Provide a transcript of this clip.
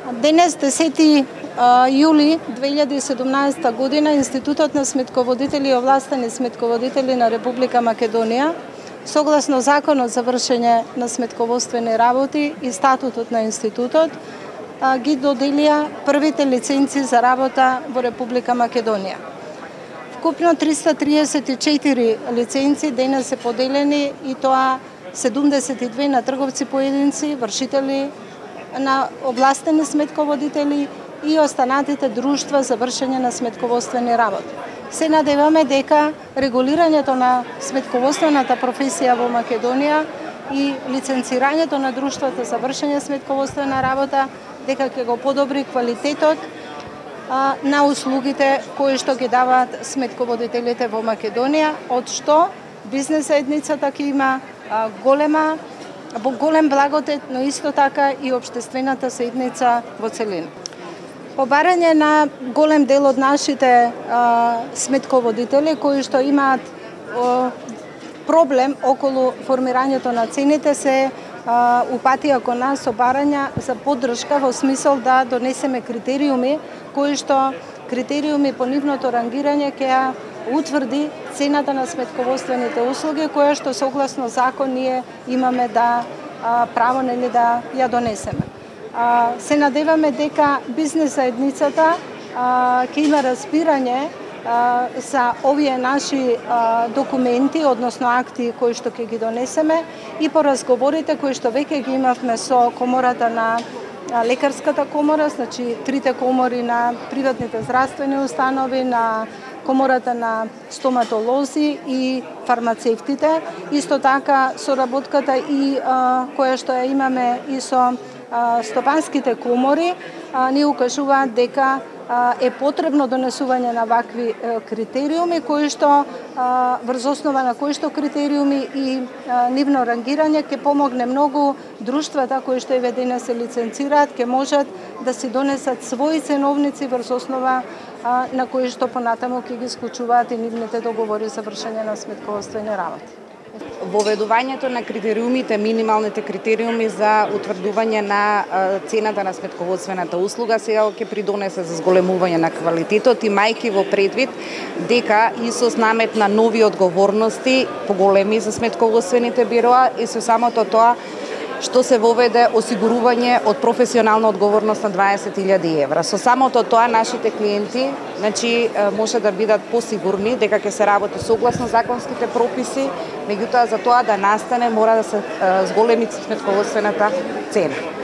Денес, 10 јули 2017 година, Институтот на сметководители и овластени сметководители на Република Македонија, согласно Законот за вршење на сметководствени работи и статутот на Институтот, ги доделија првите лиценци за работа во Република Македонија. Вкупно 334 лиценци денес се поделени, и тоа 72 на трговци поединци, вршители на овластени сметководители и останатите друштва за вршење на сметководствени работи. Се надеваме дека регулирањето на сметководствената професија во Македонија и лиценцирањето на друштвата за вршење сметководствена работа дека ќе го подобри квалитетот на услугите кои што ги даваат сметководителите во Македонија, од што бизнес заедницата ќе има голем благодет, но исто така и општествената заедница во целина. По барање на голем дел од нашите сметководители кои што имаат проблем околу формирањето на цените, се упатија кон нас со барања за поддршка во смисол да донесеме критериуми кои што критериуми по нивното рангирање ќе утврди цената на сметководствените услуги, која што согласно закон ние имаме да право да ја донесеме. Се надеваме дека бизнес заедницата ќе има разбирање за овие наши документи, односно акти кои што ќе ги донесеме, и по разговорите кои што веќе ги имавме со комората на лекарската комора, значи трите комори на приватните здравствени установи, на комората на стоматолози и фармацевтите, исто така соработката и која што ја имаме и со стопанските комори, ни укажуваат дека е потребно донесување на вакви критериуми кои што врз основа на кои што критериуми и нивно рангирање ќе помогне многу друштвата кои што еве денес се лиценцираат, ќе можат да си донесат своји ценовници врз основа на кои што понатаму ќе ги склучуваат и нивните договори за вршење на сметководствени работи. Воведувањето на критериумите, минималните критериуми за утврдување на цената на сметководствената услуга сега ќе придонесе за зголемување на квалитетот, имајќи во предвид дека ИСОС наметна нови одговорности поголеми за сметководствените бироа и со самото тоа што се воведе осигурување од професионална одговорност на 20.000 евра. Со самото тоа нашите клиенти може да бидат посигурни дека ќе се работи согласно законските прописи, меѓутоа за тоа да настане мора да се зголеми сметководствената цена.